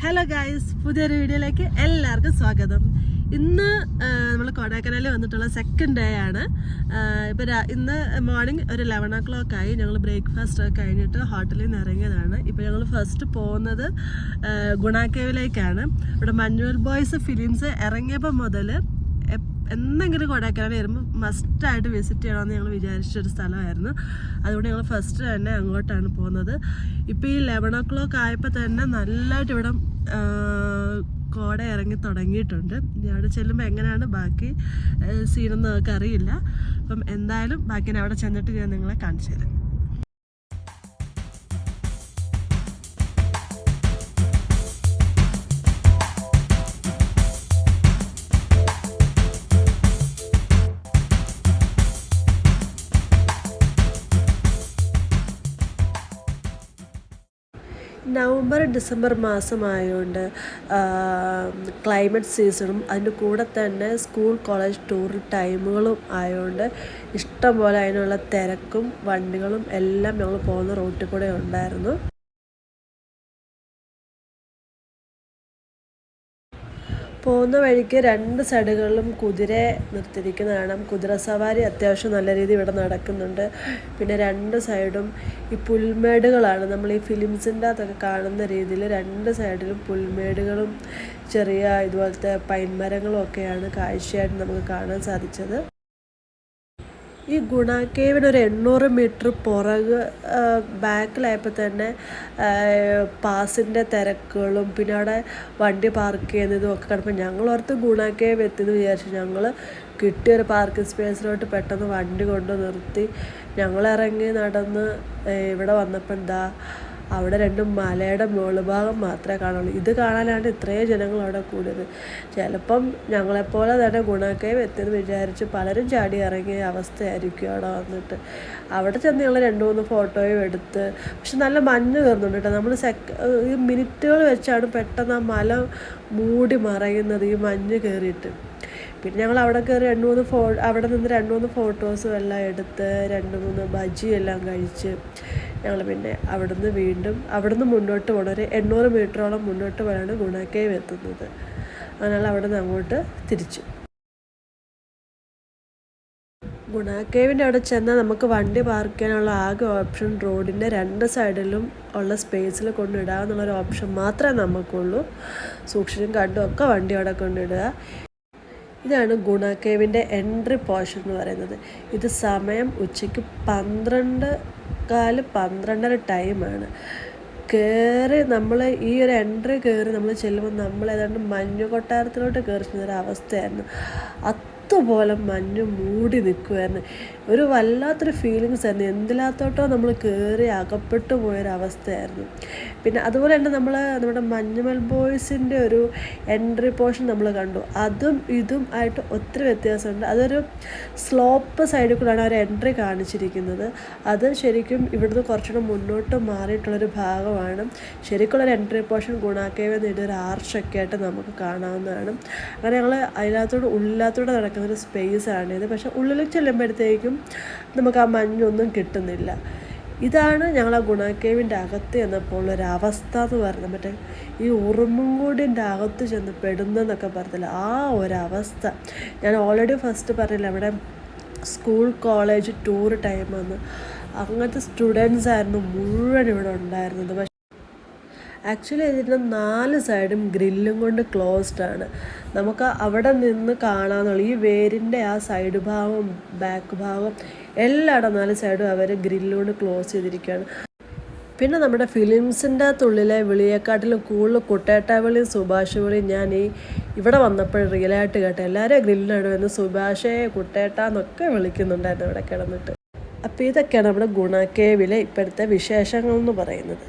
Hello guys, പുതിയൊരു വീഡിയോയിലേക്ക് എല്ലാവർക്കും സ്വാഗതം. ഇന്ന് നമ്മൾ കൊടൈക്കനാലിൽ വന്നിട്ടുള്ള സെക്കൻഡ് ഡേ ആണ്. ഇന്ന് മോർണിംഗ് ഒരു 11 o'clock ആയി. ഞങ്ങൾ ബ്രേക്ക്ഫാസ്റ്റ് ഒക്കെ കഴിഞ്ഞിട്ട് ഹോട്ടലിൽ നിന്ന് ഇറങ്ങിയതാണ്. ഇപ്പോൾ ഞങ്ങൾ ഫസ്റ്റ് പോകുന്നത് ഗുണ കേവിലേക്കാണ്. ഇവിടെ മഞ്ഞുവൽ ബോയ്സ് ഫിലിംസ് ഇറങ്ങിയപ്പോൾ മുതൽ എന്തെങ്കിലും കൊടൈക്കനാൽ വരുമ്പോൾ മസ്റ്റായിട്ട് വിസിറ്റ് ചെയ്യണമെന്ന് ഞങ്ങൾ വിചാരിച്ചൊരു സ്ഥലമായിരുന്നു. അതുകൊണ്ട് ഞങ്ങൾ ഫസ്റ്റ് തന്നെ അങ്ങോട്ടാണ് പോകുന്നത്. ഇപ്പോൾ ഈ 11 o'clock ആയപ്പോൾ തന്നെ നല്ലതായിട്ട് ഇവിടെ കോട ഇറങ്ങി തുടങ്ങിയിട്ടുണ്ട്. അവിടെ ചെല്ലുമ്പോൾ എങ്ങനെയാണ് ബാക്കി സീനൊന്നും നമുക്ക് അറിയില്ല. അപ്പം എന്തായാലും ബാക്കി അവിടെ ചെന്നിട്ട് ഞാൻ നിങ്ങളെ കാണിച്ചു തരാം. നവംബർ ഡിസംബർ മാസമായതുകൊണ്ട് ക്ലൈമറ്റ് സീസണും അതിൻ്റെ കൂടെ തന്നെ സ്കൂൾ കോളേജ് ടൂർ ടൈമുകളും ആയതുകൊണ്ട് ഇഷ്ടംപോലെ അതിനുള്ള തിരക്കും വണ്ടികളും എല്ലാം ഞങ്ങൾ പോകുന്ന റൂട്ടിൽ കൂടെ ഉണ്ടായിരുന്നു. പോകുന്ന വഴിക്ക് രണ്ട് സൈഡുകളിലും കുതിരയെ നിർത്തിയിരിക്കുന്ന കാണാം. കുതിര സവാരി അത്യാവശ്യം നല്ല രീതിയിൽ ഇവിടെ നടക്കുന്നുണ്ട്. പിന്നെ രണ്ട് സൈഡും ഈ പുൽമേടുകളാണ്. നമ്മൾ ഈ ഫിലിംസിൻ്റെ അകത്തൊക്കെ കാണുന്ന രീതിയിൽ രണ്ട് സൈഡിലും പുൽമേടുകളും ചെറിയ ഇതുപോലത്തെ പൈൻമരങ്ങളും ഒക്കെയാണ് കാഴ്ചയായിട്ട് നമുക്ക് കാണാൻ സാധിച്ചത്. ഈ ഗുണ കേവിന് ഒരു 800 മീറ്റർ ബാക്കിലായപ്പോൾ തന്നെ പാസിൻ്റെ തിരക്കുകളും പിന്നെ അവിടെ വണ്ടി പാർക്ക് ചെയ്യുന്നതും ഒക്കെ കാണുമ്പോൾ ഞങ്ങളോർത്ത് ഗുണ കേവ് എത്തിയെന്ന് വിചാരിച്ചു. ഞങ്ങൾ കിട്ടിയൊരു പാർക്കിംഗ് സ്പേസിലോട്ട് പെട്ടെന്ന് വണ്ടി കൊണ്ട് നിർത്തി ഞങ്ങളിറങ്ങി നടന്ന് ഇവിടെ വന്നപ്പോൾ അവിടെ രണ്ടും മലയുടെ മുകൾഭാഗം മാത്രമേ കാണുള്ളൂ. ഇത് കാണാനാണ് ഇത്രയും ജനങ്ങൾ അവിടെ കൂടിയത്. ചിലപ്പം ഞങ്ങളെപ്പോലെ തന്നെ ഗുണ കേവ് എത്തിയെന്ന് വിചാരിച്ച് പലരും ചാടി ഇറങ്ങിയ അവസ്ഥയായിരിക്കും അവിടെ വന്നിട്ട്. അവിടെ ചെന്ന് ഞങ്ങൾ 2-3 ഫോട്ടോയും എടുത്ത്. പക്ഷെ നല്ല മഞ്ഞ് കയറുന്നുണ്ട് കേട്ടോ. നമ്മൾ ഈ മിനിറ്റുകൾ വെച്ചാണ് പെട്ടെന്ന് ആ മല മൂടി മറയുന്നത് ഈ മഞ്ഞ് കയറിയിട്ട്. പിന്നെ ഞങ്ങൾ അവിടെ കയറി അവിടെ നിന്ന് 2-3 ഫോട്ടോസും എല്ലാം എടുത്ത് 2-3 ബജിയെല്ലാം കഴിച്ച് ഞങ്ങൾ പിന്നെ അവിടുന്ന് മുന്നോട്ട് പോകണം. ഒരു 800 മീറ്ററോളം മുന്നോട്ട് പോയാണ് ഗുണ കേവ് എത്തുന്നത്. അതിനാൽ അവിടെ നിന്ന് അങ്ങോട്ട് തിരിച്ചു. ഗുണ കേവിൻ്റെ അവിടെ ചെന്നാൽ നമുക്ക് വണ്ടി പാർക്ക് ചെയ്യാനുള്ള ആകെ ഓപ്ഷൻ റോഡിൻ്റെ 2 സൈഡിലും ഉള്ള സ്പേസിൽ കൊണ്ടിടാമെന്നുള്ളൊരു ഓപ്ഷൻ മാത്രമേ നമുക്കുള്ളൂ. സൂക്ഷിച്ചും കണ്ടും ഒക്കെ വണ്ടി അവിടെ കൊണ്ടിടുക. ഇതാണ് ഗുണ കേവിൻ്റെ എൻട്രി പോർഷൻ എന്ന് പറയുന്നത്. ഇത് സമയം ഉച്ചയ്ക്ക് 12:15 ടൈമാണ്. കയറി നമ്മൾ ഈ ഒരു എൻട്രി കയറി നമ്മൾ ചെല്ലുമ്പോൾ നമ്മൾ ഏതാണ്ട് മഞ്ഞു കൊട്ടാരത്തിലോട്ട് കയറി ചെന്നൊരു അവസ്ഥയായിരുന്നു. അതുപോലെ മഞ്ഞ് മൂടി നിൽക്കുമായിരുന്നു. ഒരു വല്ലാത്തൊരു ഫീലിങ്സ് ആയിരുന്നു. എന്തിലാത്തോട്ടോ നമ്മൾ കയറി അകപ്പെട്ടു പോയൊരവസ്ഥയായിരുന്നു. പിന്നെ അതുപോലെ തന്നെ നമ്മുടെ മഞ്ഞുമൽ ബോയ്സിൻ്റെ ഒരു എൻട്രി പോർഷൻ നമ്മൾ കണ്ടു. അതും ഇതും ആയിട്ട് ഒത്തിരി വ്യത്യാസമുണ്ട്. അതൊരു സ്ലോപ്പ് സൈഡിൽ കൂടെയാണ് അവർ എൻട്രി കാണിച്ചിരിക്കുന്നത്. അത് ശരിക്കും ഇവിടുന്ന് കുറച്ചുകൂടെ മുന്നോട്ട് മാറിയിട്ടുള്ളൊരു ഭാഗമാണ്. ശരിക്കുള്ളൊരു എൻട്രി പോർഷൻ ഗുണ കേവ് നേടിയ ഒരു ആർച്ചൊക്കെ ആയിട്ട് നമുക്ക് കാണാവുന്നതാണ്. അങ്ങനെ ഞങ്ങൾ ഉള്ളിലത്തോടെ നടക്കുന്നൊരു സ്പേസാണിത്. പക്ഷെ ഉള്ളിൽ ചെല്ലുമ്പോഴത്തേക്കും നമുക്ക് ആ മഞ്ഞൊന്നും കിട്ടുന്നില്ല. ഇതാണ് ഞങ്ങൾ ആ ഗുണ കേവിൻ്റെ അകത്ത് ചെന്നപ്പോൾ ഒരവസ്ഥ എന്ന് പറയുന്നത്. മറ്റേ ഈ ഉറുമ്പുംകൂടിൻ്റെ അകത്ത് ചെന്ന് പെടുന്നതെന്നൊക്കെ പറഞ്ഞില്ല, ആ ഒരവസ്ഥ. ഞാൻ ഓൾറെഡി ഫസ്റ്റ് പറഞ്ഞില്ല അവിടെ സ്കൂൾ കോളേജ് ടൂർ ടൈമെന്ന്. അങ്ങനത്തെ സ്റ്റുഡൻസ് ആയിരുന്നു മുഴുവൻ ഇവിടെ ഉണ്ടായിരുന്നത്. ആക്ച്വലി ഇതിൻ്റെ 4 സൈഡും ഗ്രില്ലും കൊണ്ട് ക്ലോസ്ഡ് ആണ്. നമുക്ക് അവിടെ നിന്ന് കാണാമെന്നുള്ള ഈ വേരിൻ്റെ ആ സൈഡ് ഭാഗവും ബാക്ക് ഭാഗവും എല്ലായിടും 4 സൈഡും അവർ ഗ്രില്ലുകൊണ്ട് ക്ലോസ് ചെയ്തിരിക്കുകയാണ്. പിന്നെ നമ്മുടെ ഫിലിംസിൻ്റെ അകത്തുള്ളിലെ വിളിയെക്കാട്ടിലും കൂടുതൽ കുട്ടേട്ട വിളിയും സുഭാഷ് വിളിയും ഞാൻ ഇവിടെ വന്നപ്പോൾ റിയലായിട്ട് കേട്ടോ. എല്ലാവരും ഗ്രില്ലിനടുവെന്ന് സുഭാഷേ കുട്ടേട്ട എന്നൊക്കെ വിളിക്കുന്നുണ്ടായിരുന്നു ഇവിടെ കിടന്നിട്ട്. അപ്പോൾ ഇതൊക്കെയാണ് നമ്മുടെ ഗുണ കേവിലെ ഇപ്പോഴത്തെ വിശേഷങ്ങൾ എന്ന് പറയുന്നത്.